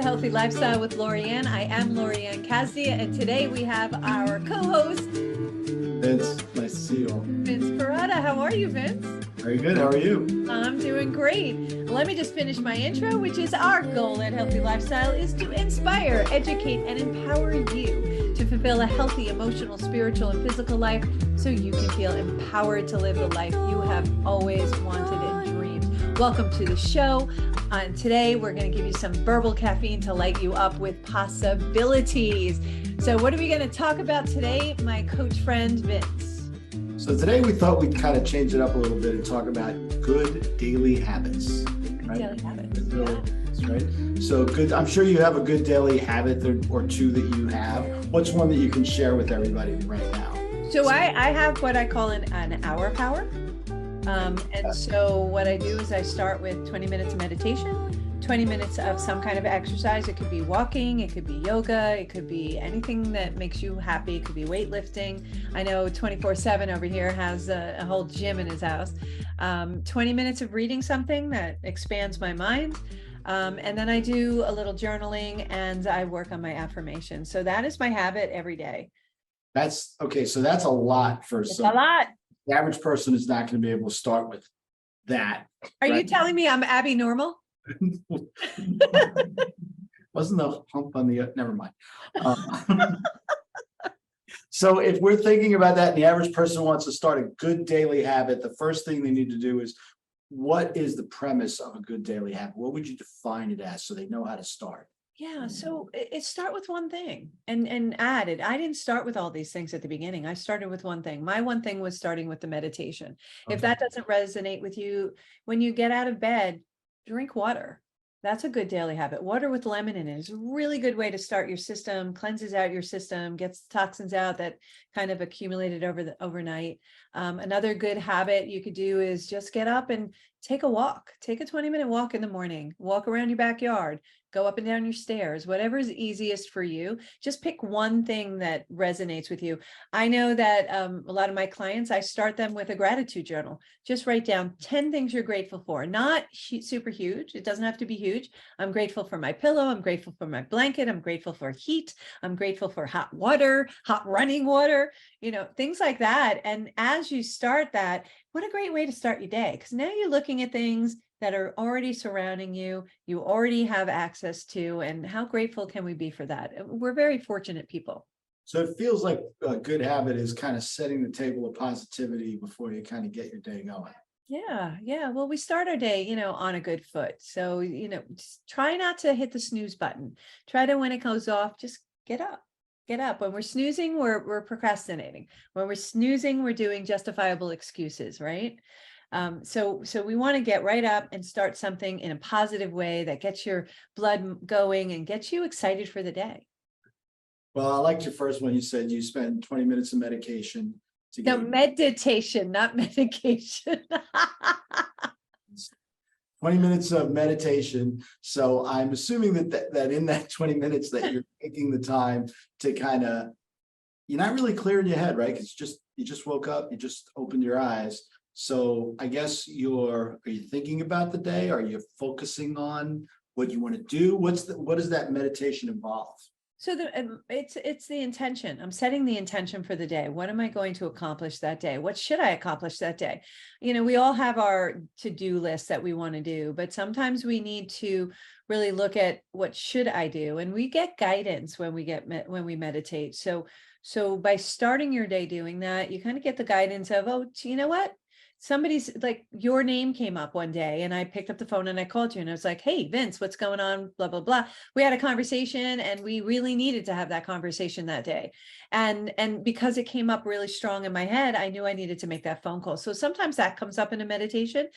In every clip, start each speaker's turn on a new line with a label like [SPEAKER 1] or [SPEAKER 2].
[SPEAKER 1] to Healthy Lifestyle with Lorianne. I am Lorianne Casdia, and today we have our co-host,
[SPEAKER 2] Vince, nice to see you all.
[SPEAKER 1] Vince Perrotta. How are you, Vince?
[SPEAKER 2] Very good. How are you?
[SPEAKER 1] I'm doing great. Let me just finish my intro, which is our goal at Healthy Lifestyle is to inspire, educate, and empower you to fulfill a healthy, emotional, spiritual, and physical life so you can feel empowered to live the life you have always wanted and dreamed. Welcome to the show. And today we're going to give you some verbal caffeine to light you up with possibilities. So what are we going to talk about today, my coach friend, Vince?
[SPEAKER 2] So today we thought we'd kind of change it up a little bit and talk about good daily habits. Right?
[SPEAKER 1] Daily habits.
[SPEAKER 2] Right. So good. I'm sure you have a good daily habit or two that you have. What's one that you can share with everybody right now?
[SPEAKER 1] So I have what I call an hour power. And so what I do is I start with 20 minutes of meditation, 20 minutes of some kind of exercise. It could be walking, it could be yoga, it could be anything that makes you happy. It could be weightlifting. I know 24/7 over here has a whole gym in his house. 20 minutes of reading something that expands my mind. And then I do a little journaling and I work on my affirmations. So that is my habit every day.
[SPEAKER 2] That's okay. So that's a lot for
[SPEAKER 1] It's
[SPEAKER 2] some.
[SPEAKER 1] a lot.
[SPEAKER 2] The average person is not going to be able to start with that.
[SPEAKER 1] Are you telling me I'm Abby Normal?
[SPEAKER 2] Wasn't the hump on the, never mind. So if we're thinking about that and the average person wants to start a good daily habit, the first thing they need to do is, what is the premise of a good daily habit? What would you define it as so they know how to start?
[SPEAKER 1] Yeah, so it start with one thing and add it. I didn't start with all these things at the beginning. I started with one thing. My one thing was starting with the meditation.
[SPEAKER 2] Okay.
[SPEAKER 1] If that doesn't resonate with you, when you get out of bed, drink water. That's a good daily habit. Water with lemon in it is a really good way to start your system, cleanses out your system, gets toxins out that kind of accumulated overnight. Another good habit you could do is just get up and take a walk. Take a 20-minute walk in the morning, walk around your backyard, go up and down your stairs, whatever is easiest for you. Just pick one thing that resonates with you. I know that a lot of my clients, I start them with a gratitude journal. Just write down 10 things you're grateful for, not super huge. It doesn't have to be huge. I'm grateful for my pillow. I'm grateful for my blanket. I'm grateful for heat. I'm grateful for hot water, hot running water, things like that. And as you start that, what a great way to start your day, because now you're looking at things that are already surrounding you, you already have access to, and how grateful can we be for that? We're very fortunate people.
[SPEAKER 2] So it feels like a good habit is kind of setting the table of positivity before you kind of get your day going.
[SPEAKER 1] Yeah. Well, we start our day, on a good foot. So, just try not to hit the snooze button. Try to, when it goes off, just get up. Get up. When we're snoozing, we're procrastinating. When we're snoozing, we're doing justifiable excuses, right? So we want to get right up and start something in a positive way that gets your blood going and gets you excited for the day.
[SPEAKER 2] Well, I liked your first one. You said you spend 20 minutes of medication to
[SPEAKER 1] No,
[SPEAKER 2] get
[SPEAKER 1] meditation, not medication.
[SPEAKER 2] 20 minutes of meditation. So I'm assuming that in that 20 minutes that you're taking the time to kind of, you're not really clearing your head, right? Because you just woke up, you just opened your eyes. So I guess are you thinking about the day? Are you focusing on what you want to do? What does that meditation involve?
[SPEAKER 1] So it's the intention. I'm setting the intention for the day. What am I going to accomplish that day? What should I accomplish that day? We all have our to-do list that we want to do, but sometimes we need to really look at what should I do? And we get guidance when we meditate. So by starting your day doing that, you kind of get the guidance of, oh, you know what? Somebody's like, your name came up one day and I picked up the phone and I called you and I was like, hey, Vince, what's going on? Blah, blah, blah. We had a conversation and we really needed to have that conversation that day. And because it came up really strong in my head, I knew I needed to make that phone call. So sometimes that comes up in a meditation.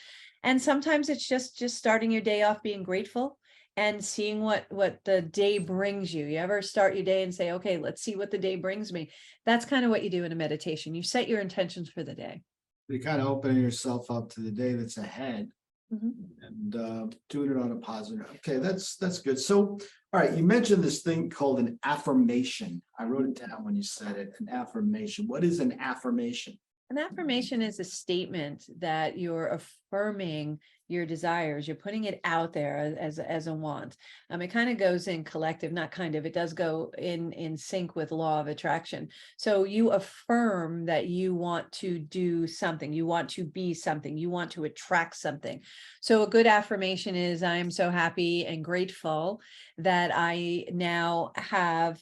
[SPEAKER 1] And sometimes it's just starting your day off being grateful and seeing what the day brings you. You ever start your day and say, okay, let's see what the day brings me. That's kind of what you do in a meditation. You set your intentions for the day.
[SPEAKER 2] You're kind of opening yourself up to the day that's ahead.
[SPEAKER 1] Mm-hmm.
[SPEAKER 2] And doing it on a positive. Okay, that's good. So, all right, you mentioned this thing called an affirmation. I wrote it down when you said it, an affirmation. What is an affirmation?
[SPEAKER 1] An affirmation is a statement that you're affirming your desires. You're putting it out there as a want. It kind of goes in collective, not kind of, it does go in sync with law of attraction. So you affirm that you want to do something, you want to be something, you want to attract something. So a good affirmation is, I am so happy and grateful that I now have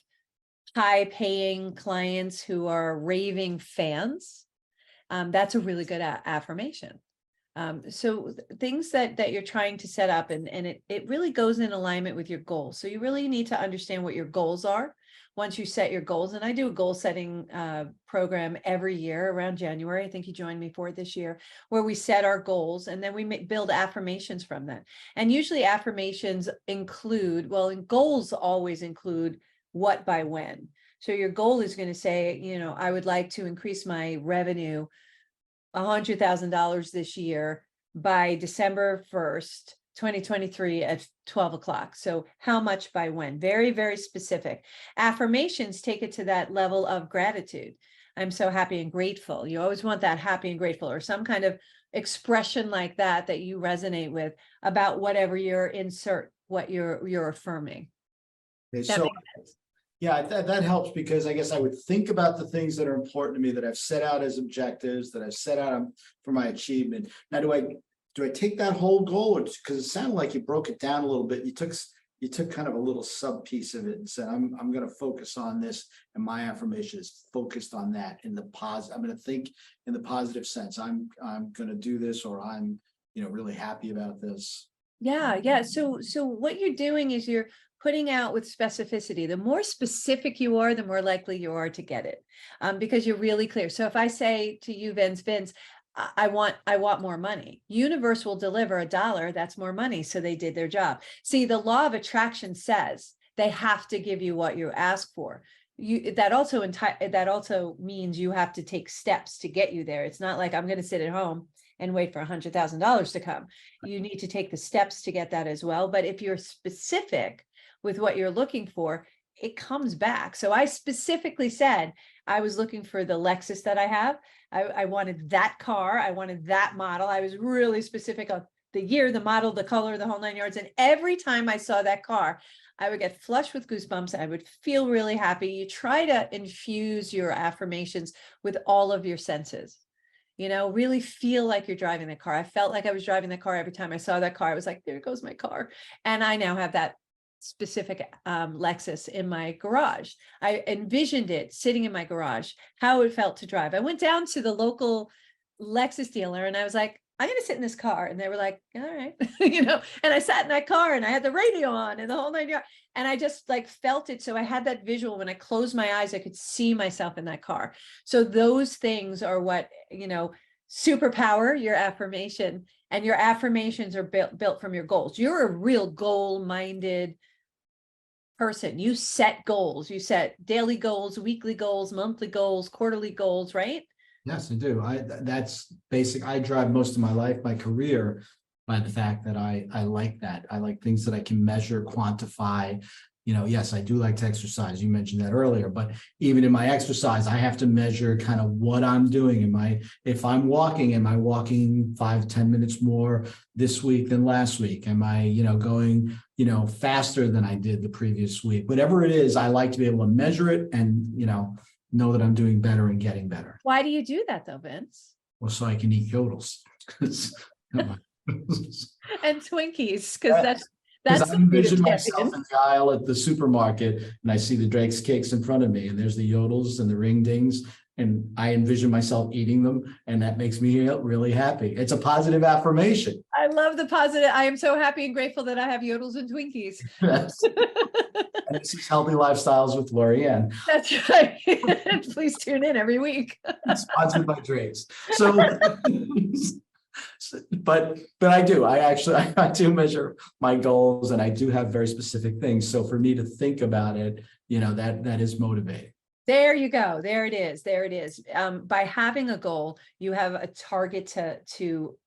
[SPEAKER 1] high paying clients who are raving fans. That's a really good affirmation. So things that you're trying to set up, and it really goes in alignment with your goals. So you really need to understand what your goals are once you set your goals. And I do a goal setting program every year around January. I think you joined me for it this year, where we set our goals and then we build affirmations from that. And usually affirmations include, well, and goals always include what by when. So your goal is going to say, I would like to increase my revenue $100,000 this year by December 1st, 2023 at 12 o'clock. So how much by when? Very, very specific. Affirmations take it to that level of gratitude. I'm so happy and grateful. You always want that happy and grateful, or some kind of expression like that you resonate with about whatever what you're affirming.
[SPEAKER 2] Okay,
[SPEAKER 1] That
[SPEAKER 2] so
[SPEAKER 1] makes sense.
[SPEAKER 2] yeah, that helps, because I guess I would think about the things that are important to me, that I've set out as objectives, that I've set out for my achievement. Now, do I take that whole goal, because it sounded like you broke it down a little bit. You took kind of a little sub piece of it and said, I'm going to focus on this, and my affirmation is focused on that in the positive. I'm going to think in the positive sense. I'm going to do this, or I'm really happy about this.
[SPEAKER 1] Yeah. So what you're doing is you're putting out with specificity. The more specific you are, the more likely you are to get it, because you're really clear. So if I say to you, Vince, I want more money. Universe will deliver $1. That's more money. So they did their job. See, the law of attraction says they have to give you what you ask for. That also means you have to take steps to get you there. It's not like I'm going to sit at home and wait for $100,000 to come. You need to take the steps to get that as well. But if you're specific with what you're looking for, it comes back. So I specifically said I was looking for the Lexus that I have. I wanted that car. I wanted that model. I was really specific on the year, the model, the color, the whole 9 yards. And every time I saw that car, I would get flushed with goosebumps. I would feel really happy. You try to infuse your affirmations with all of your senses. Really feel like you're driving the car. I felt like I was driving the car every time I saw that car. I was like, there goes my car. And I now have that specific Lexus in my garage. I envisioned it sitting in my garage, how it felt to drive. I went down to the local Lexus dealer and I was like, I'm going to sit in this car. And they were like, all right, and I sat in that car and I had the radio on and the whole 9 yards. And I just felt it. So I had that visual. When I closed my eyes, I could see myself in that car. So those things are what, superpower your affirmation, and your affirmations are built from your goals. You're a real goal-minded person. You set goals. You set daily goals, weekly goals, monthly goals, quarterly goals, right?
[SPEAKER 2] Yes, I do. That's basic. I drive most of my life, my career, by the fact that I like that. I like things that I can measure, quantify. Yes, I do like to exercise. You mentioned that earlier, but even in my exercise, I have to measure kind of what I'm doing. If I'm walking, am I walking 5-10 minutes more this week than last week? Am I, going, faster than I did the previous week? Whatever it is, I like to be able to measure it and, know that I'm doing better and getting better.
[SPEAKER 1] Why do you do that though, Vince?
[SPEAKER 2] Well, so I can eat yodels.
[SPEAKER 1] And Twinkies, because that's
[SPEAKER 2] I envision myself in the aisle at the supermarket and I see the Drake's cakes in front of me and there's the yodels and the ring dings, and I envision myself eating them, and that makes me really happy. It's a positive affirmation.
[SPEAKER 1] I love the positive. I am so happy and grateful that I have yodels and Twinkies.
[SPEAKER 2] Yes. And this is Healthy Lifestyles with Lorianne.
[SPEAKER 1] That's right. Please tune in every week.
[SPEAKER 2] Sponsored by Drake's. So but I do. I do measure my goals, and I do have very specific things. So for me to think about it, that is motivating.
[SPEAKER 1] There you go. There it is. There it is. By having a goal, you have a target to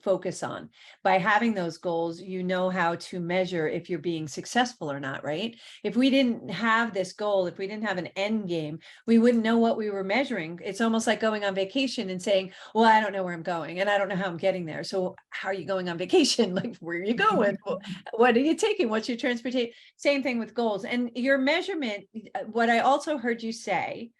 [SPEAKER 1] focus on. By having those goals, you know how to measure if you're being successful or not, right? If we didn't have this goal, if we didn't have an end game, we wouldn't know what we were measuring. It's almost like going on vacation and saying, well, I don't know where I'm going and I don't know how I'm getting there. So how are you going on vacation? Like, where are you going? What are you taking? What's your transportation? Same thing with goals. And your measurement, what I also heard you say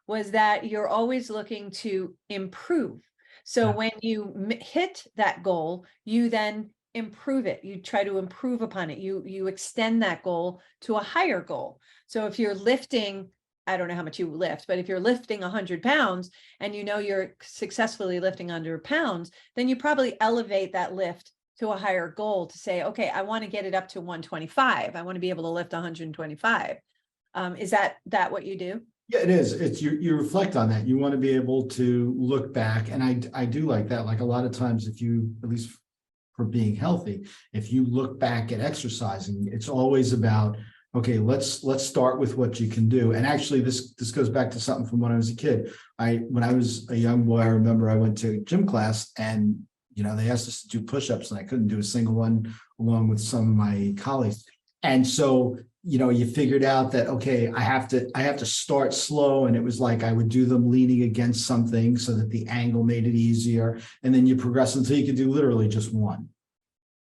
[SPEAKER 1] was that you're always looking to improve. So when you hit that goal, you then improve it. You try to improve upon it. You extend that goal to a higher goal. So if you're lifting, I don't know how much you lift, but if you're lifting 100 pounds and you know you're successfully lifting 100 pounds, then you probably elevate that lift to a higher goal to say, okay, I want to get it up to 125. I want to be able to lift 125. Is that what you do?
[SPEAKER 2] Yeah, it is. It's you reflect on that. You want to be able to look back. And I do like that. Like a lot of times, if you, at least for being healthy, if you look back at exercising, it's always about, okay, let's start with what you can do. And actually this goes back to something from when I was a kid. When I was a young boy, I remember I went to gym class and they asked us to do push-ups and I couldn't do a single one along with some of my colleagues. And so you figured out that, okay, I have to start slow. And it was like, I would do them leaning against something so that the angle made it easier. And then you progress until you could do literally just one.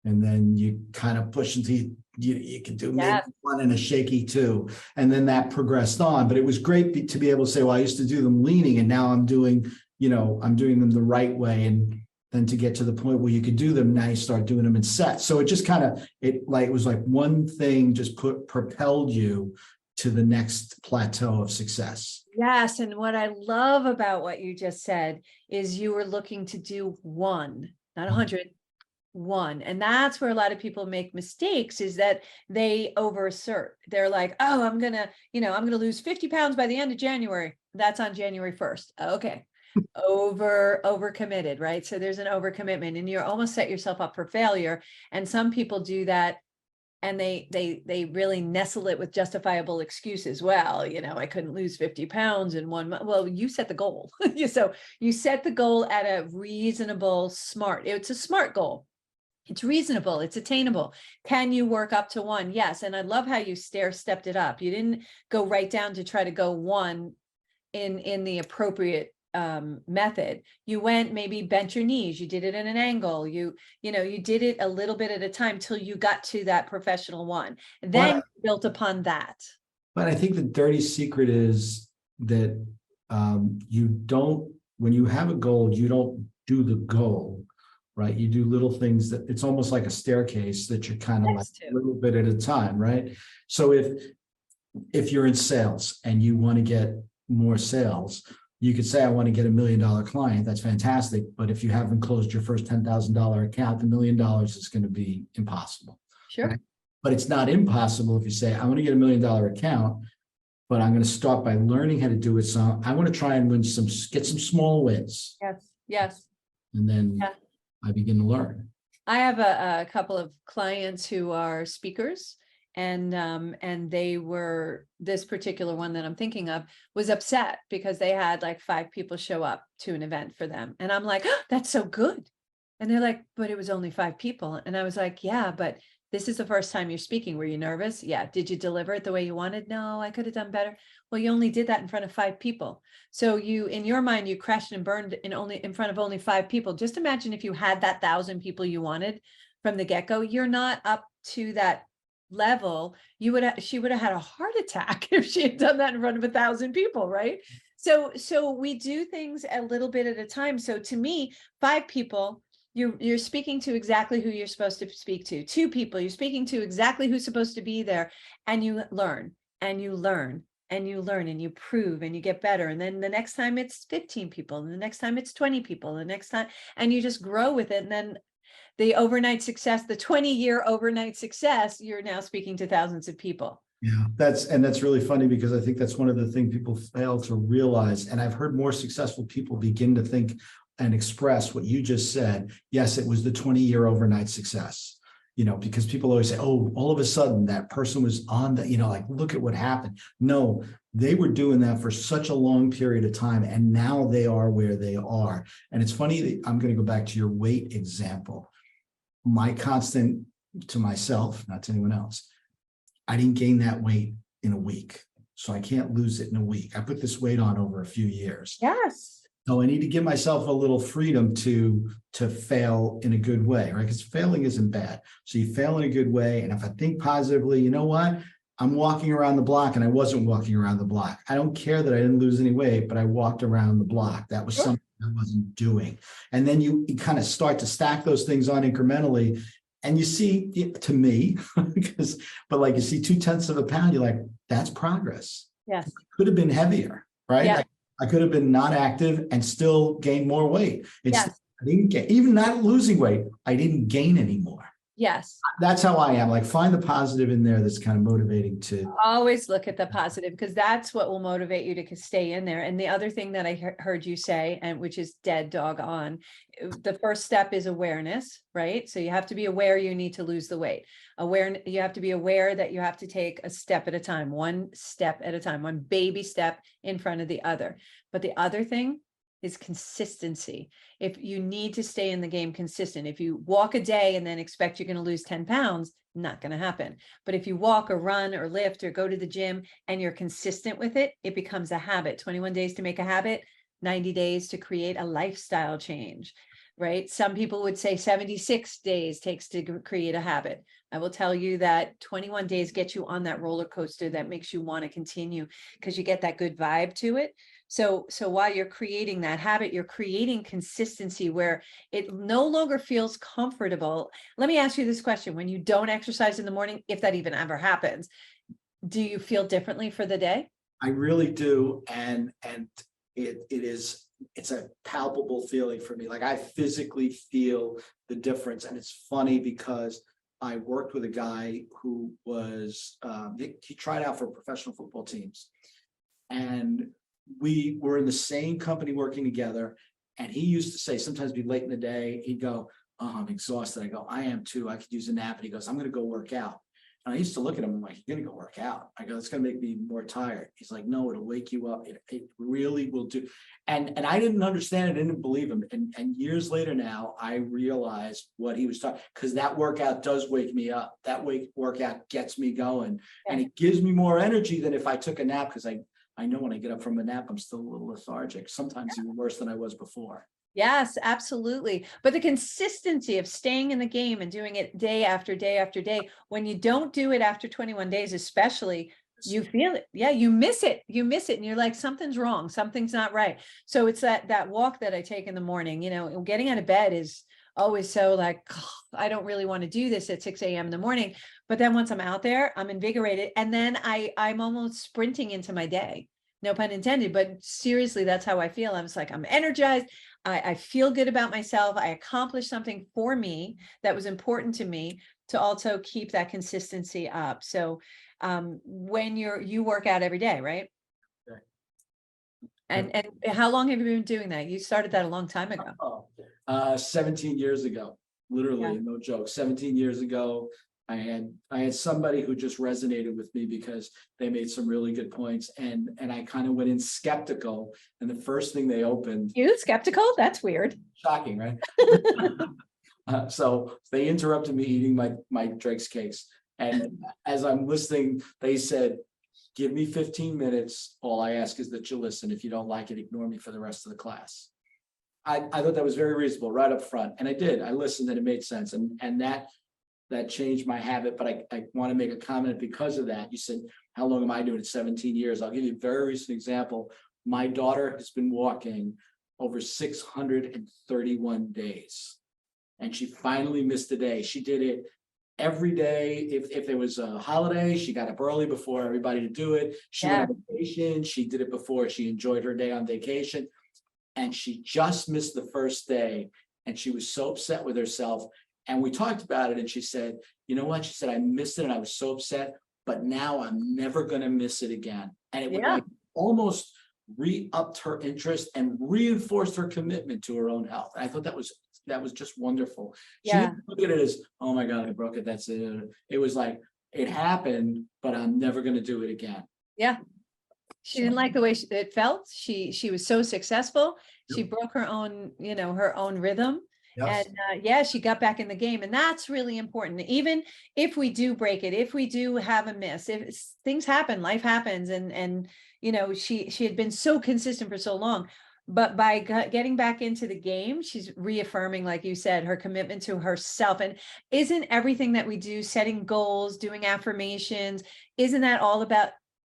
[SPEAKER 2] And then you kind of push until you could do maybe one and a shaky two. And then that progressed on. But it was great to be able to say, well, I used to do them leaning and now I'm doing them the right way. And then to get to the point where you could do them, now you start doing them in sets. So it just it was like one thing just propelled you to the next plateau of success.
[SPEAKER 1] Yes. And what I love about what you just said is you were looking to do one, not 100, one. And that's where a lot of people make mistakes, is that they overassert. They're like, oh, I'm going to lose 50 pounds by the end of January. That's on January 1st. Okay. Over committed, right? So there's an overcommitment and you're almost set yourself up for failure. And some people do that and they really nestle it with justifiable excuses. Well, I couldn't lose 50 pounds in 1 month. Well, you set the goal. So you set the goal at a reasonable, it's a smart goal. It's reasonable. It's attainable. Can you work up to one? Yes. And I love how you stepped it up. You didn't go right down to try to go one in the appropriate method. You went, maybe bent your knees, you did it in an angle, you did it a little bit at a time till you got to that professional one. Then you built upon that.
[SPEAKER 2] But I think the dirty secret is that when you have a goal, you don't do the goal, right? You do little things that it's almost like a staircase that you're kind of like a little bit at a time, right? So if you're in sales and you want to get more sales, you could say, I want to get $1 million client. That's fantastic. But if you haven't closed your first $10,000 account, the $1 million is going to be impossible.
[SPEAKER 1] Sure.
[SPEAKER 2] Right? But it's not impossible if you say, I want to get $1 million account, but I'm going to start by learning how to do it. So I want to try and get some small wins.
[SPEAKER 1] Yes.
[SPEAKER 2] And then I begin to learn.
[SPEAKER 1] I have a couple of clients who are speakers. And this particular one that I'm thinking of was upset because they had like 5 people show up to an event for them. And I'm like, oh, that's so good. And they're like, but it was only 5 people. And I was like, yeah, but this is the first time you're speaking. Were you nervous? Yeah. Did you deliver it the way you wanted? No, I could have done better. Well, you only did that in front of 5 people. So in your mind, you crashed and burned in front of only 5 people. Just imagine if you had that 1,000 people you wanted from the get-go. You're not up to that level. She would have had a heart attack if she had done that in front of 1,000 people, right? So we do things a little bit at a time. So to me, 5 people, you're speaking to exactly who you're supposed to speak to. 2 people, you're speaking to exactly who's supposed to be there, and you learn and you learn and you learn and you prove and you get better. And then the next time it's 15 people, and the next time it's 20 people, the next time, and you just grow with it. And then the overnight success, the 20-year overnight success, you're now speaking to thousands of people.
[SPEAKER 2] Yeah, that's really funny because I think that's one of the things people fail to realize. And I've heard more successful people begin to think and express what you just said. Yes, it was the 20-year overnight success. because people always say, oh, all of a sudden that person was on the, like, look at what happened. No, they were doing that for such a long period of time. And now they are where they are. And it's funny that I'm going to go back to your weight example. My constant to myself, not to anyone else, I didn't gain that weight in a week. So I can't lose it in a week. I put this weight on over a few years.
[SPEAKER 1] Yes.
[SPEAKER 2] So I need to give myself a little freedom to fail in a good way, right? Because failing isn't bad. So you fail in a good way. And if I think positively, you know what? I'm walking around the block and I wasn't walking around the block. I don't care that I didn't lose any weight, but I walked around the block. That was something I wasn't doing. And then you kind of start to stack those things on incrementally. And you see, to me, but like you see 0.2 of a pound, you're like, that's progress.
[SPEAKER 1] Yes.
[SPEAKER 2] Could have been heavier, right?
[SPEAKER 1] Yeah.
[SPEAKER 2] I could have been not active and still gain more weight.
[SPEAKER 1] Yes.
[SPEAKER 2] I didn't get, even not losing weight, I didn't gain anymore.
[SPEAKER 1] Yes.
[SPEAKER 2] That's how I am. Like, find the positive in there that's kind of motivating to.
[SPEAKER 1] Always look at the positive, because that's what will motivate you to stay in there. And the other thing that I heard you say, and which is dead dog on, the first step is awareness, right? So you have to be aware you need to lose the weight. You have to be aware that you have to take a step at a time, one step at a time, one baby step in front of the other. But the other thing is consistency. If you need to stay in the game consistent, if you walk a day and then expect you're going to lose 10 pounds, not going to happen. But if you walk or run or lift or go to the gym and you're consistent with it, it becomes a habit. 21 days to make a habit, 90 days to create a lifestyle change, right? Some people would say 76 days takes to create a habit. I will tell you that 21 days gets you on that roller coaster that makes you want to continue, because you get that good vibe to it. So while you're creating that habit, you're creating consistency where it no longer feels comfortable. Let me ask you this question. When you don't exercise in the morning, if that even ever happens, do you feel differently for the day?
[SPEAKER 2] I really do. And it's a palpable feeling for me. Like, I physically feel the difference. And it's funny because I worked with a guy who was, he tried out for professional football teams. And we were in the same company working together. And he used to say, sometimes be late in the day, he'd go, oh, I'm exhausted. I go, I am too. I could use a nap. And he goes, I'm going to go work out. And I used to look at him, I'm like, you're going to go work out. I go, it's going to make me more tired. He's like, no, it'll wake you up. It really will do. And I didn't understand it. I didn't believe him. And years later now, I realized what he was talking, because that workout does wake me up. That workout gets me going. And it gives me more energy than if I took a nap, because I know when I get up from a nap, I'm still a little lethargic, sometimes even worse than I was before.
[SPEAKER 1] Yes, absolutely. But the consistency of staying in the game and doing it day after day after day, when you don't do it after 21 days, especially, you feel it. Yeah, you miss it. You miss it. And you're like, something's wrong. Something's not right. So it's that walk that I take in the morning, getting out of bed is always so like, oh, I don't really want to do this at 6 a.m. in the morning. But then once I'm out there, I'm invigorated. And then I'm almost sprinting into my day. No pun intended, but seriously, that's how I feel. I was like, I'm energized. I feel good about myself. I accomplished something for me that was important to me to also keep that consistency up. So when you work out every day, right?
[SPEAKER 2] Okay.
[SPEAKER 1] And how long have you been doing that? You started that a long time ago.
[SPEAKER 2] 17 years ago, literally, no joke. 17 years ago, I had somebody who just resonated with me because they made some really good points, and I kind of went in skeptical. And the first thing they opened,
[SPEAKER 1] you skeptical? That's weird.
[SPEAKER 2] Shocking, right? So they interrupted me eating my Drake's cakes, and as I'm listening, they said, "Give me 15 minutes. All I ask is that you listen. If you don't like it, ignore me for the rest of the class." I thought that was very reasonable right up front, and I did. I listened, and it made sense, and that changed my habit. But I want to make a comment because of that. You said, how long am I doing it? 17 years. I'll give you a very recent example. My daughter has been walking over 631 days, and she finally missed a day. She did it every day. If there was a holiday, she got up early before everybody to do it. She went on vacation. She did it before she enjoyed her day on vacation, and she just missed the first day, and she was so upset with herself. And we talked about it, and she said, you know what? She said, I missed it and I was so upset, but now I'm never going to miss it again. And it would like almost re-upped her interest and reinforced her commitment to her own health. And I thought that was just wonderful. She
[SPEAKER 1] Yeah.
[SPEAKER 2] didn't look at it as, oh my God, I broke it. That's it. It was like, it happened, but I'm never going to do it again.
[SPEAKER 1] Yeah. She didn't like the way it felt. She was so successful. She
[SPEAKER 2] Yep.
[SPEAKER 1] broke her own, her own rhythm.
[SPEAKER 2] Yes.
[SPEAKER 1] And yeah, she got back in the game. And that's really important. Even if we do break it, if we do have a miss, if things happen, life happens. And she had been so consistent for so long. But by getting back into the game, she's reaffirming, like you said, her commitment to herself. And isn't everything that we do, setting goals, doing affirmations, isn't that all about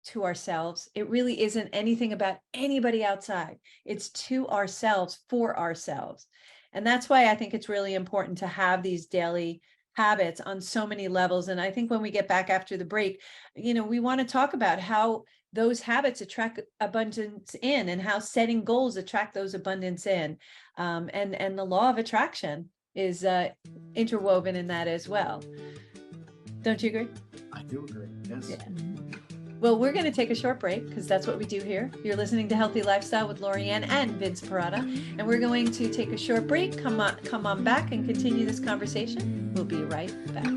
[SPEAKER 1] to ourselves? It really isn't anything about anybody outside. It's to ourselves, for ourselves. And that's why I think it's really important to have these daily habits on so many levels. And I think when we get back after the break, we want to talk about how those habits attract abundance in, and how setting goals attract those abundance in. And the law of attraction is interwoven in that as well. Don't you agree?
[SPEAKER 2] I do agree. Yes.
[SPEAKER 1] Yeah. Well, we're going to take a short break because that's what we do here. You're listening to Healthy Lifestyle with Lorianne and Vince Perrotta, and we're going to take a short break. Come on back and continue this conversation. We'll be right back.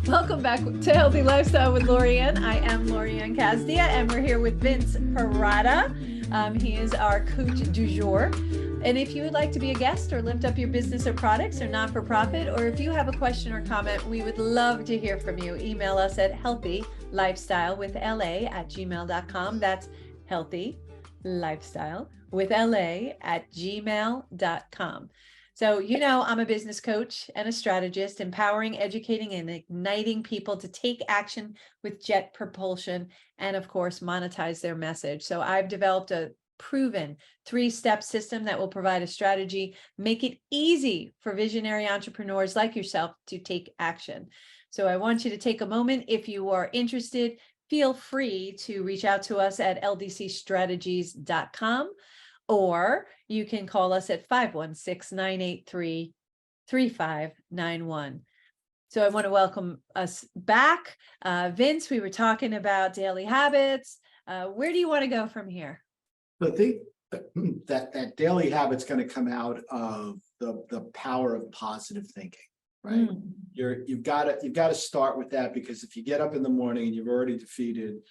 [SPEAKER 1] Welcome back to Healthy Lifestyle with Lorianne. I am Lorianne Casdia, and we're here with Vince Perrotta. He is our coach du jour. And if you would like to be a guest or lift up your business or products or not-for-profit, or if you have a question or comment, we would love to hear from you. Email us at healthylifestylewithla@gmail.com. That's healthylifestylewithla@gmail.com. So, I'm a business coach and a strategist, empowering, educating, and igniting people to take action with jet propulsion and, of course, monetize their message. So I've developed a proven 3-step system that will provide a strategy, make it easy for visionary entrepreneurs like yourself to take action. So I want you to take a moment. If you are interested, feel free to reach out to us at ldcstrategies.com. Or you can call us at 516-983-3591. So I want to welcome us back. Vince, we were talking about daily habits. Where do you want to go from here?
[SPEAKER 2] I think that daily habit's going to come out of the power of positive thinking, right? You've got to start with that, because if you get up in the morning and you've already defeated,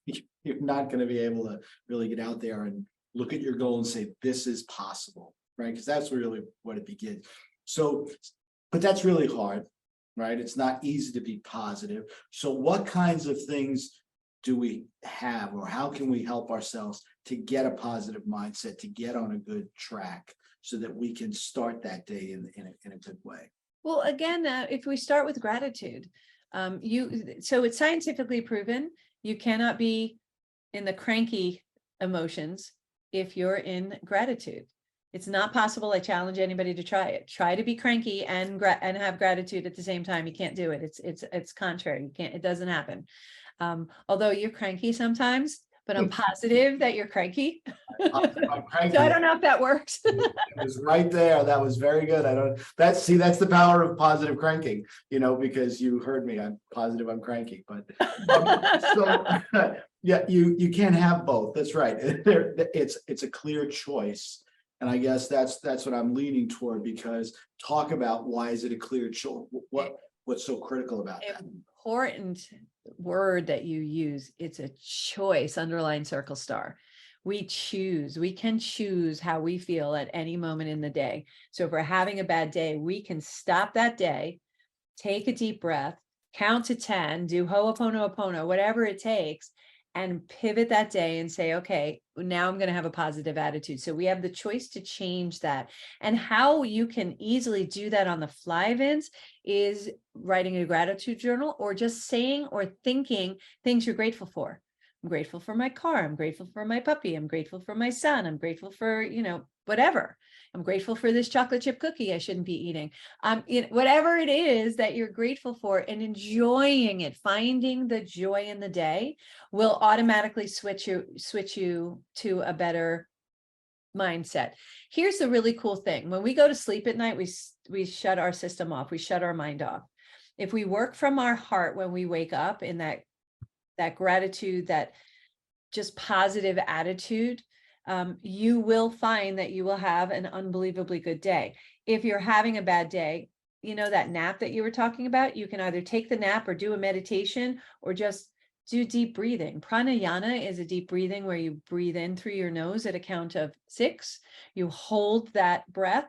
[SPEAKER 2] you're not going to be able to really get out there and look at your goal and say, this is possible, right? Because that's really what it begins. So, but that's really hard, right? It's not easy to be positive. So what kinds of things do we have, or how can we help ourselves to get a positive mindset, to get on a good track so that we can start that day in a good way?
[SPEAKER 1] Well, again, if we start with gratitude, so it's scientifically proven, you cannot be in the cranky emotions if you're in gratitude. It's not possible. I challenge anybody to try it. Try to be cranky and have gratitude at the same time. You can't do it. It's contrary. You can't. It doesn't happen. Although you're cranky sometimes, but I'm positive that you're cranky.
[SPEAKER 2] I'm cranky.
[SPEAKER 1] So I don't know if that works.
[SPEAKER 2] It was right there. That was very good. That's the power of positive cranking, because you heard me. I'm positive I'm cranky, but yeah, you can't have both. That's right. It's a clear choice. And I guess that's what I'm leaning toward, because talk about why is it a clear choice? What's so critical about that?
[SPEAKER 1] Important word that you use. It's a choice, underline circle star. We can choose how we feel at any moment in the day. So if we're having a bad day, we can stop that day, take a deep breath, count to 10, do ho'oponopono, whatever it takes, and pivot that day and say, okay, now I'm going to have a positive attitude. So we have the choice to change that. And how you can easily do that on the fly, Vince, is writing a gratitude journal, or just saying or thinking things you're grateful for. I'm grateful for my car. I'm grateful for my puppy. I'm grateful for my son. I'm grateful for, whatever. I'm grateful for this chocolate chip cookie I shouldn't be eating. Whatever it is that you're grateful for, and enjoying it, finding the joy in the day will automatically switch you to a better mindset. Here's the really cool thing. When we go to sleep at night, we shut our system off. We shut our mind off. If we work from our heart when we wake up in that gratitude, that just positive attitude, you will find that you will have an unbelievably good day. If you're having a bad day, that nap that you were talking about, you can either take the nap or do a meditation or just do deep breathing. Pranayama is a deep breathing where you breathe in through your nose at a count of 6. You hold that breath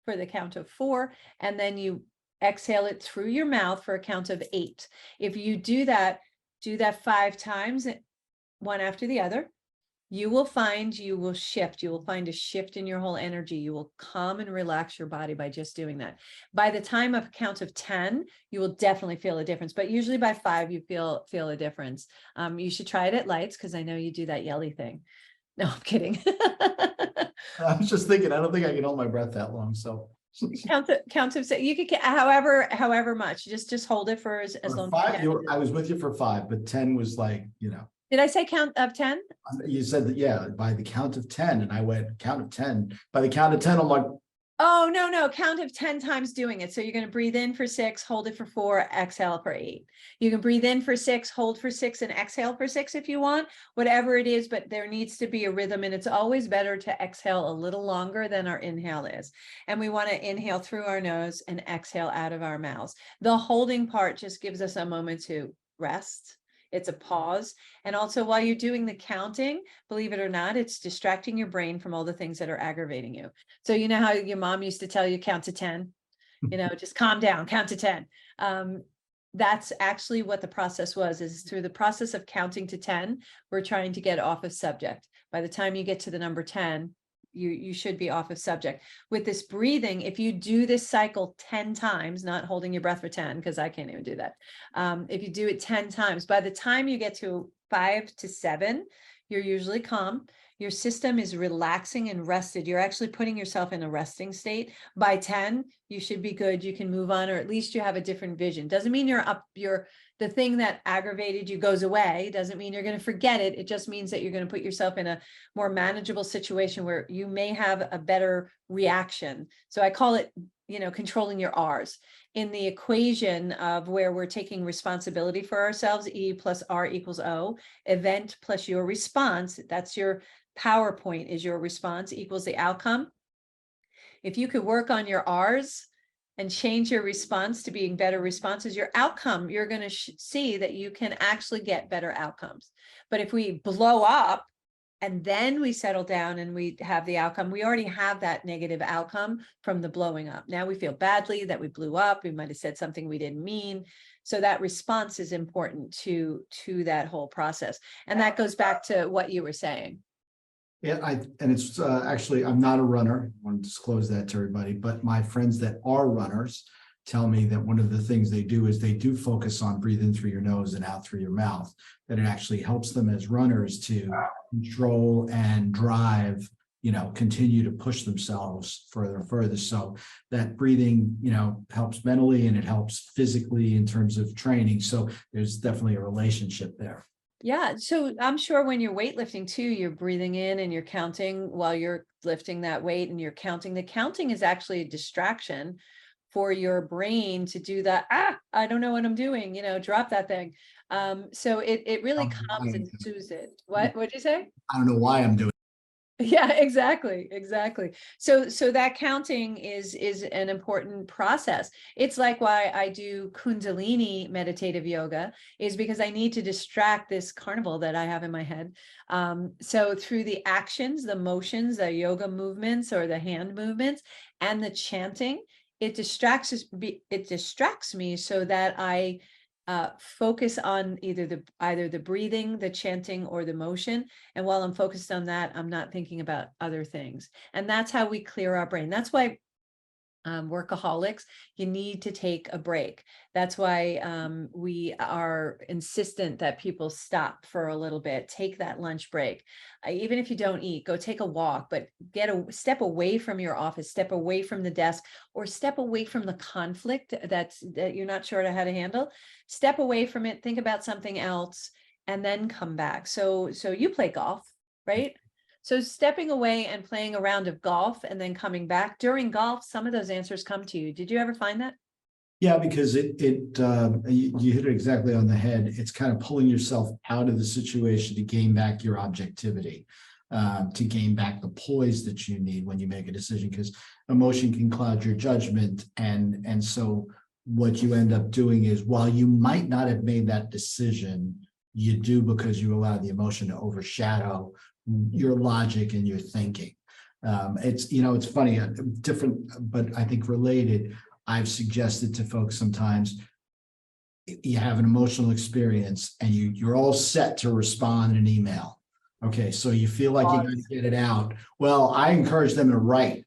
[SPEAKER 1] for the count of 4, and then you exhale it through your mouth for a count of 8. If you do that 5 times, one after the other, you will find you will shift. You will find a shift in your whole energy. You will calm and relax your body by just doing that. By the time of count of 10, you will definitely feel a difference, but usually by 5, you feel a difference. You should try it at lights, because I know you do that yelly thing. No, I'm kidding.
[SPEAKER 2] I was just thinking, I don't think I can hold my breath that long, so.
[SPEAKER 1] Count of you could however much, just hold it for as long as you
[SPEAKER 2] 5,
[SPEAKER 1] can.
[SPEAKER 2] I was with you for 5, but 10 was like,
[SPEAKER 1] Did I say count of 10?
[SPEAKER 2] you said that, yeah, by the count of 10, and I went count of 10. By the count of 10, I'm like,
[SPEAKER 1] Oh, no, count of 10 times doing it. So you're going to breathe in for 6, hold it for 4, exhale for 8. You can breathe in for 6, hold for 6, and exhale for 6 if you want, whatever it is, but there needs to be a rhythm, and it's always better to exhale a little longer than our inhale is. And we want to inhale through our nose and exhale out of our mouths. The holding part just gives us a moment to rest. It's a pause. And also, while you're doing the counting, believe it or not, it's distracting your brain from all the things that are aggravating you. So you know how your mom used to tell you count to 10, just calm down, count to 10. That's actually what the process was, is through the process of counting to 10, we're trying to get off of subject. By the time you get to the number 10, you should be off of subject. With this breathing, if you do this cycle 10 times, not holding your breath for 10, because I can't even do that. If you do it 10 times, by the time you get to 5 to 7, you're usually calm. Your system is relaxing and rested. You're actually putting yourself in a resting state. By 10, you should be good. You can move on, or at least you have a different vision. Doesn't mean the thing that aggravated you goes away. Doesn't mean you're going to forget it. It just means that you're going to put yourself in a more manageable situation where you may have a better reaction. So I call it, controlling your R's. In the equation of where we're taking responsibility for ourselves, E plus R equals O, event plus your response, that's your PowerPoint, is your response equals the outcome. If you could work on your R's and change your response to being better responses, your outcome, you're going to see that you can actually get better outcomes. But if we blow up and then we settle down and we have the outcome, we already have that negative outcome from the blowing up. Now we feel badly that we blew up. We might have said something we didn't mean. So that response is important to that whole process. And that goes back to what you were saying.
[SPEAKER 2] yeah, and it's actually, I'm not a runner. I want to disclose that to everybody, but my friends that are runners tell me that one of the things they do is they do focus on breathing through your nose and out through your mouth, that it actually helps them as runners to control and drive, continue to push themselves further and further. So that breathing, helps mentally and it helps physically in terms of training. So there's definitely a relationship there.
[SPEAKER 1] Yeah. So I'm sure when you're weightlifting too, you're breathing in and you're counting while you're lifting that weight, and you're counting. The counting is actually a distraction for your brain to do that. I don't know what I'm doing, drop that thing. So it really calms and soothes it. What'd you say?
[SPEAKER 2] I don't know why I'm doing.
[SPEAKER 1] Yeah, exactly. So that counting is an important process. It's like why I do Kundalini meditative yoga, is because I need to distract this carnival that I have in my head. So through the actions, the motions, the yoga movements or the hand movements and the chanting, it distracts me so that I focus on either the breathing, the chanting, or the motion. And while I'm focused on that, I'm not thinking about other things. And that's how we clear our brain. That's why workaholics, you need to take a break. That's why we are insistent that people stop for a little bit, take that lunch break. Even if you don't eat, go take a walk, but get a step away from your office, step away from the desk, or step away from the conflict that you're not sure how to handle. Step away from it, think about something else, and then come back. So you play golf, right? So stepping away and playing a round of golf and then coming back during golf, some of those answers come to you. Did you ever find that?
[SPEAKER 2] Yeah, because you hit it exactly on the head. It's kind of pulling yourself out of the situation to gain back your objectivity, to gain back the poise that you need when you make a decision, because emotion can cloud your judgment. And so what you end up doing is, while you might not have made that decision, you do because you allow the emotion to overshadow your logic and your thinking. It's funny, different, but I think related. I've suggested to folks sometimes, you have an emotional experience and you're all set to respond in an email. Okay, so you feel like you got to get it out. Well, I encourage them to write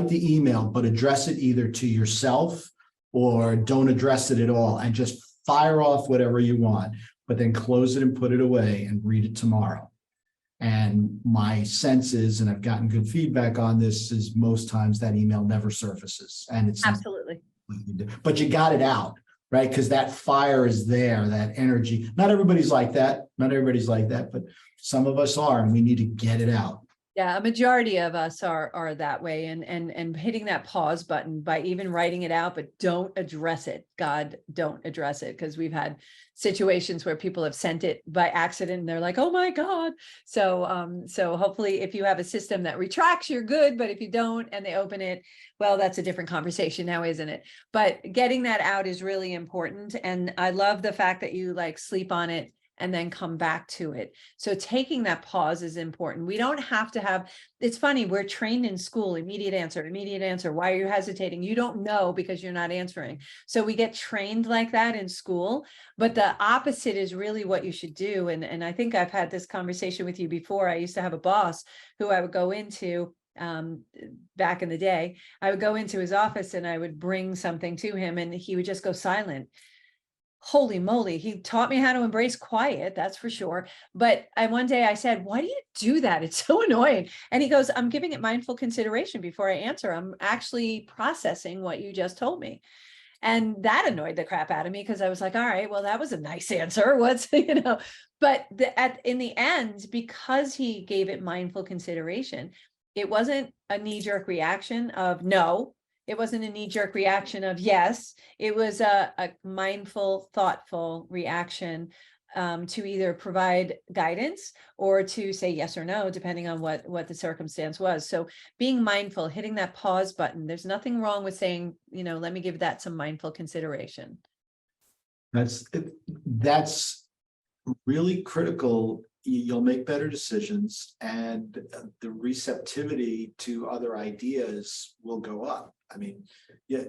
[SPEAKER 2] the email, but address it either to yourself or don't address it at all, and just fire off whatever you want, but then close it and put it away and read it tomorrow. And my sense is, and I've gotten good feedback on this, is most times that email never surfaces, and it's
[SPEAKER 1] Absolutely.
[SPEAKER 2] but you got it out, right? Because that fire is there, that energy. Not everybody's like that. Not everybody's like that, but some of us are, and we need to get it out.
[SPEAKER 1] Yeah, a majority of us are that way, and hitting that pause button by even writing it out, but don't address it. God, don't address it, because we've had situations where people have sent it by accident and they're like, oh my God. So hopefully if you have a system that retracts, you're good, but if you don't and they open it, well, that's a different conversation now, isn't it? But getting that out is really important. And I love the fact that you like sleep on it and then come back to it. So taking that pause is important. We don't have to have, it's funny, we're trained in school, immediate answer. Why are you hesitating? You don't know because you're not answering. So we get trained like that in school, but the opposite is really what you should do. And I think I've had this conversation with you before. I used to have a boss who I would go into back in the day. I would go into his office and I would bring something to him and he would just go silent. Holy moly, he taught me how to embrace quiet, that's for sure. But one day I said, why do you do that? It's so annoying. And he goes, I'm giving it mindful consideration before I answer. I'm actually processing what you just told me. And that annoyed the crap out of me, because I was like, all right, well, that was a nice answer. What's, but in the end, because he gave it mindful consideration, it wasn't a knee-jerk reaction of no. It wasn't a knee-jerk reaction of yes. It was a mindful, thoughtful reaction to either provide guidance or to say yes or no, depending on what the circumstance was. So being mindful, hitting that pause button, there's nothing wrong with saying, let me give that some mindful consideration.
[SPEAKER 2] That's really critical. You'll make better decisions, and the receptivity to other ideas will go up. I mean, yeah,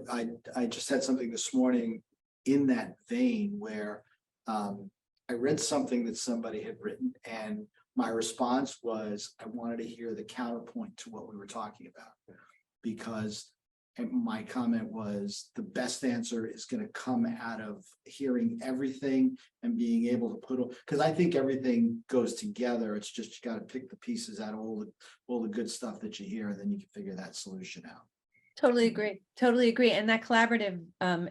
[SPEAKER 2] I just had something this morning in that vein where I read something that somebody had written, and my response was, I wanted to hear the counterpoint to what we were talking about, because my comment was, the best answer is going to come out of hearing everything and being able to put, because I think everything goes together. It's just, you got to pick the pieces out of all the good stuff that you hear, and then you can figure that solution out.
[SPEAKER 1] Totally agree. Totally agree. And that collaborative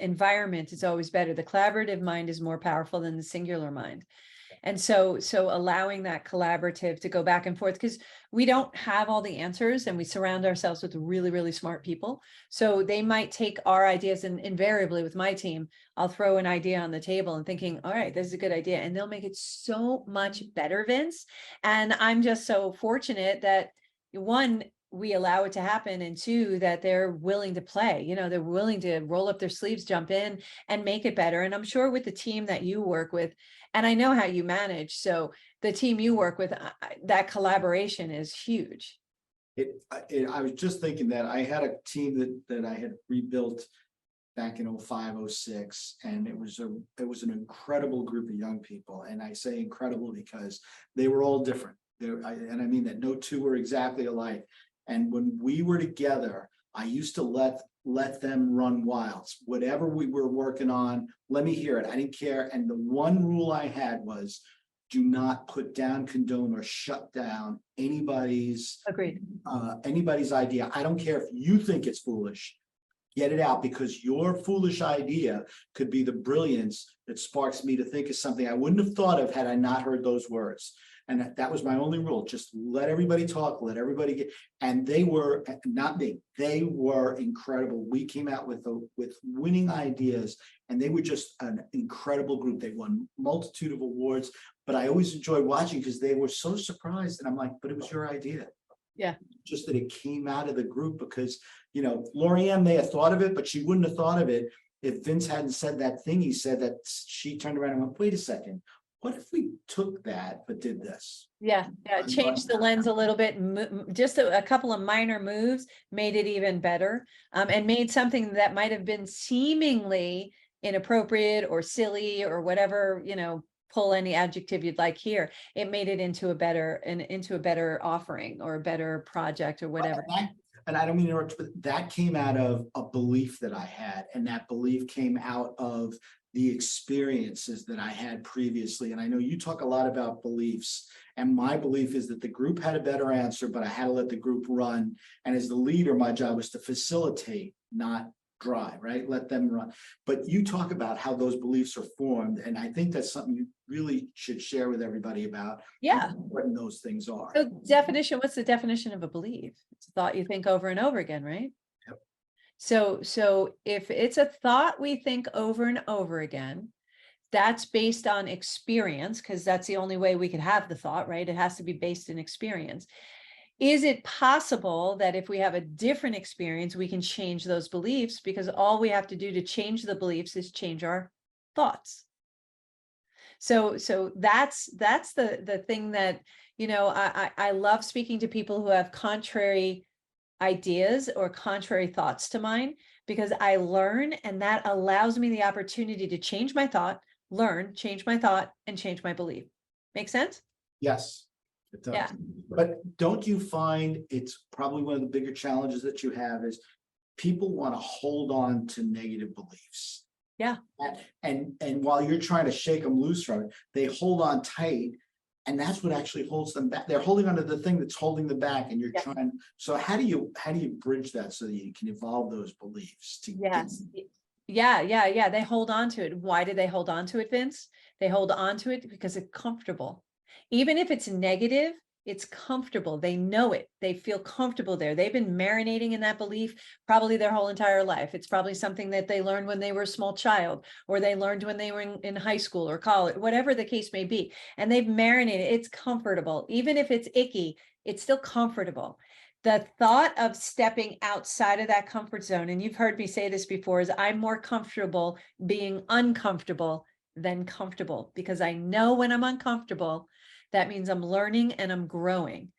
[SPEAKER 1] environment is always better. The collaborative mind is more powerful than the singular mind. And so allowing that collaborative to go back and forth, because we don't have all the answers and we surround ourselves with really, really smart people. So they might take our ideas, and invariably with my team, I'll throw an idea on the table and thinking, all right, this is a good idea. And they'll make it so much better, Vince. And I'm just so fortunate that, one, we allow it to happen, and two, that they're willing to play, they're willing to roll up their sleeves, jump in and make it better. And I'm sure with the team that you work with, and I know how you manage, so the team you work with, that collaboration is huge.
[SPEAKER 2] I was just thinking that I had a team that I had rebuilt back in 05, 06, and it was an incredible group of young people. And I say incredible because they were all different. And I mean that no two were exactly alike. And when we were together, I used to let let them run wild. Whatever we were working on, let me hear it. I didn't care. And the one rule I had was, do not put down, condone, or shut down anybody's
[SPEAKER 1] Agreed.
[SPEAKER 2] idea. I don't care if you think it's foolish. Get it out, because your foolish idea could be the brilliance that sparks me to think of something I wouldn't have thought of had I not heard those words. And that was my only rule. Just let everybody talk, let everybody get, and they were, not me, they were incredible. We came out with winning ideas, and they were just an incredible group. They won multitude of awards, but I always enjoyed watching because they were so surprised. And I'm like, but it was your idea.
[SPEAKER 1] Yeah.
[SPEAKER 2] Just that it came out of the group, because, you know, Lorianne may have thought of it, but she wouldn't have thought of it if Vince hadn't said that thing he said, that she turned around and went, wait a second, what if we took that but did this?
[SPEAKER 1] Yeah, change the lens a little bit, just a couple of minor moves made it even better, and made something that might have been seemingly inappropriate or silly or whatever, you know, pull any adjective you'd like here. It made it into a better offering or a better project or whatever.
[SPEAKER 2] And I don't mean to interrupt, but that came out of a belief that I had, and that belief came out of the experiences that I had previously. And I know you talk a lot about beliefs, and my belief is that the group had a better answer, but I had to let the group run. And as the leader, my job was to facilitate, not drive, right? Let them run. But you talk about how those beliefs are formed, and I think that's something you really should share with everybody about.
[SPEAKER 1] Yeah.
[SPEAKER 2] What those things are.
[SPEAKER 1] So definition, what's the definition of a belief? It's a thought you think over and over again, right?
[SPEAKER 2] Yep.
[SPEAKER 1] So if it's a thought we think over and over again, that's based on experience, because that's the only way we could have the thought, right? It has to be based in experience. Is it possible that if we have a different experience, we can change those beliefs? Because all we have to do to change the beliefs is change our thoughts. So that's the thing that, you know, I love speaking to people who have contrary ideas or contrary thoughts to mine, because I learn, and that allows me the opportunity to change my thought, learn, change my thought, and change my belief. Make sense?
[SPEAKER 2] Yes, it does.
[SPEAKER 1] Yeah.
[SPEAKER 2] But don't you find it's probably one of the bigger challenges that you have is people want to hold on to negative beliefs.
[SPEAKER 1] Yeah.
[SPEAKER 2] And while you're trying to shake them loose from it, they hold on tight, and that's what actually holds them back. They're holding onto the thing that's holding them back, and you're trying. So how do you bridge that so that you can evolve those beliefs to
[SPEAKER 1] Yes. Yeah. They hold on to it. Why do they hold on to it, Vince? They hold on to it because it's comfortable. Even if it's negative, it's comfortable. They know it. They feel comfortable there. They've been marinating in that belief probably their whole entire life. It's probably something that they learned when they were a small child, or they learned when they were in high school or college, whatever the case may be. And they've marinated. It's comfortable. Even if it's icky, it's still comfortable. The thought of stepping outside of that comfort zone, and you've heard me say this before, is I'm more comfortable being uncomfortable than comfortable, because I know when I'm uncomfortable, that means I'm learning and I'm growing,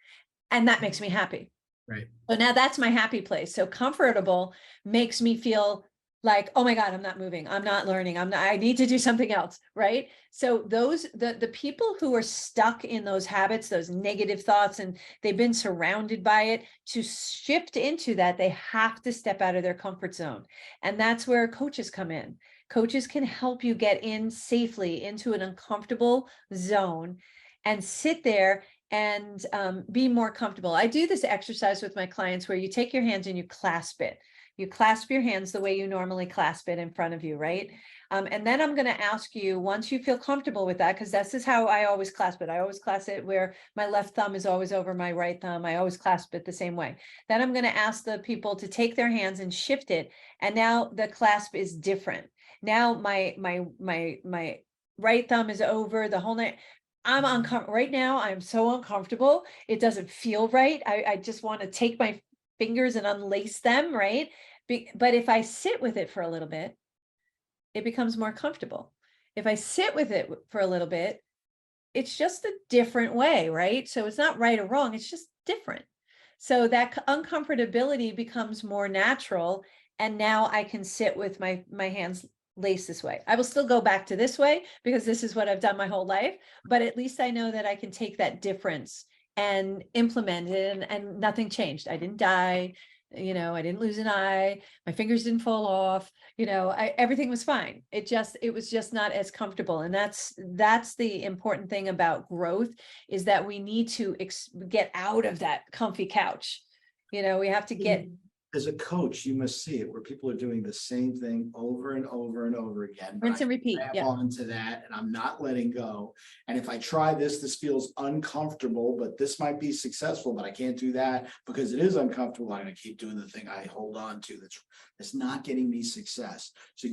[SPEAKER 1] and that makes me happy.
[SPEAKER 2] Right.
[SPEAKER 1] So now that's my happy place. So comfortable makes me feel like, oh my God, I'm not moving. I'm not learning. I need to do something else. Right. So the people who are stuck in those habits, those negative thoughts, and they've been surrounded by it, to shift into that, they have to step out of their comfort zone. And that's where coaches come in. Coaches can help you get in safely into an uncomfortable zone and sit there and be more comfortable. I do this exercise with my clients where you take your hands and you clasp it. You clasp your hands the way you normally clasp it in front of you, right? And then I'm going to ask you, once you feel comfortable with that, because this is how I always clasp it. I always clasp it where my left thumb is always over my right thumb. I always clasp it the same way. Then I'm going to ask the people to take their hands and shift it. And now the clasp is different. Now my right thumb is over the whole night. I'm uncomfortable right now. I'm so uncomfortable. It doesn't feel right. I just want to take my fingers and unlace them, right? But if I sit with it for a little bit, it becomes more comfortable. If I sit with it for a little bit, it's just a different way, right? So it's not right or wrong. It's just different. So that uncomfortability becomes more natural. And now I can sit with my hands laced this way. I will still go back to this way because this is what I've done my whole life, but at least I know that I can take that difference and implement it, and nothing changed. I didn't die. You know, I didn't lose an eye, my fingers didn't fall off, you know, everything was fine. It was just not as comfortable. And that's the important thing about growth, is that we need to get out of that comfy couch. You know, we have to get.
[SPEAKER 2] As a coach, you must see it where people are doing the same thing over and over and over again.
[SPEAKER 1] Rinse and repeat.
[SPEAKER 2] Grab
[SPEAKER 1] Yeah.
[SPEAKER 2] onto that, and I'm not letting go. And if I try this feels uncomfortable, but this might be successful, but I can't do that because it is uncomfortable. I'm going to keep doing the thing I hold on to that's not getting me success. So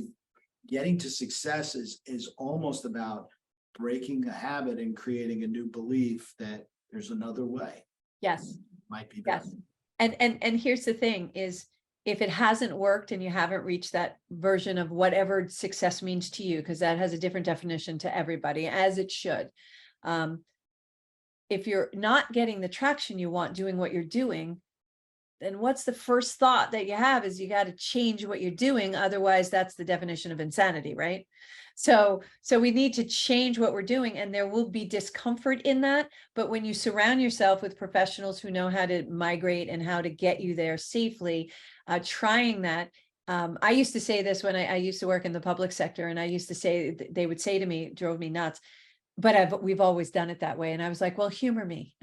[SPEAKER 2] getting to success is almost about breaking a habit and creating a new belief that there's another way.
[SPEAKER 1] Yes.
[SPEAKER 2] Might be better.
[SPEAKER 1] Yes. And here's the thing is, if it hasn't worked and you haven't reached that version of whatever success means to you, because that has a different definition to everybody, as it should. If you're not getting the traction you want doing what you're doing, then what's the first thought that you have is you got to change what you're doing. Otherwise, that's the definition of insanity, right? So we need to change what we're doing, and there will be discomfort in that. But when you surround yourself with professionals who know how to migrate and how to get you there safely, trying that. I used to say this when I used to work in the public sector, and I used to say, they would say to me, drove me nuts, but we've always done it that way. And I was like, well, humor me.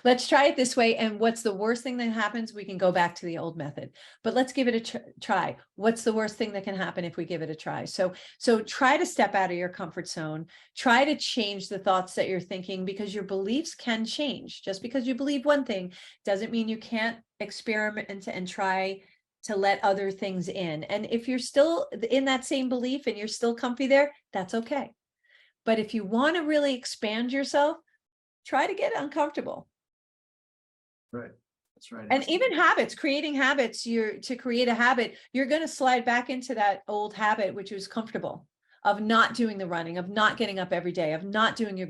[SPEAKER 1] Let's try it this way. And what's the worst thing that happens? We can go back to the old method, but let's give it a try. What's the worst thing that can happen if we give it a try? So try to step out of your comfort zone, try to change the thoughts that you're thinking, because your beliefs can change. Just because you believe one thing doesn't mean you can't experiment and try to let other things in. And if you're still in that same belief and you're still comfy there, that's okay. But if you want to really expand yourself, try to get uncomfortable.
[SPEAKER 2] Right. That's right.
[SPEAKER 1] And even habits, creating habits, to create a habit, you're going to slide back into that old habit, which was comfortable, of not doing the running, of not getting up every day, of not doing your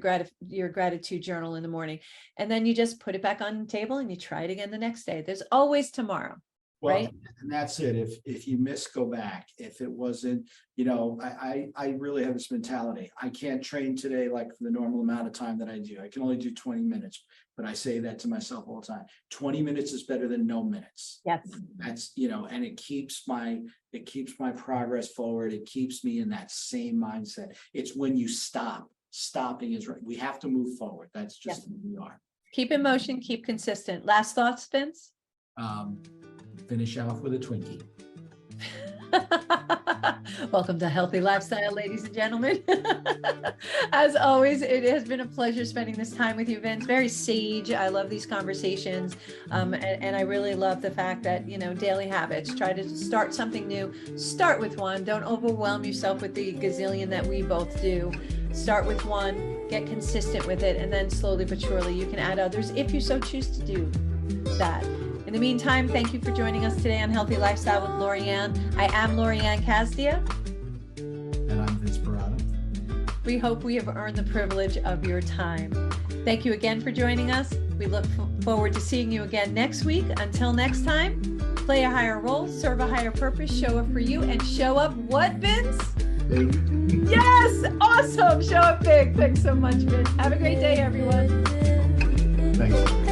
[SPEAKER 1] gratitude journal in the morning. And then you just put it back on the table and you try it again the next day. There's always tomorrow.
[SPEAKER 2] Well,
[SPEAKER 1] right?
[SPEAKER 2] And that's it. If you miss, go back. If it wasn't, you know, I really have this mentality. I can't train today like for the normal amount of time that I do. I can only do 20 minutes, but I say that to myself all the time. 20 minutes is better than no minutes.
[SPEAKER 1] Yes.
[SPEAKER 2] That's, you know, and it keeps my progress forward. It keeps me in that same mindset. It's when you stop. Stopping is right. We have to move forward. That's just who we are.
[SPEAKER 1] Keep in motion, keep consistent. Last thoughts, Vince?
[SPEAKER 2] Finish off with a Twinkie.
[SPEAKER 1] Welcome to Healthy Lifestyle, ladies and gentlemen. As always, it has been a pleasure spending this time with you, Vince. Very sage. I love these conversations. And I really love the fact that, you know, daily habits, try to start something new. Start with one. Don't overwhelm yourself with the gazillion that we both do. Start with one, get consistent with it, and then slowly but surely you can add others if you so choose to do that. In the meantime, thank you for joining us today on Healthy Lifestyle with Lorianne. I am Lorianne Casdia.
[SPEAKER 2] And I'm Vince Perrotta.
[SPEAKER 1] We hope we have earned the privilege of your time. Thank you again for joining us. We look forward to seeing you again next week. Until next time, play a higher role, serve a higher purpose, show up for you, and show up what, Vince?
[SPEAKER 2] Big.
[SPEAKER 1] Yes, awesome. Show up big. Thanks so much, Vince. Have a great day, everyone.
[SPEAKER 2] Thanks.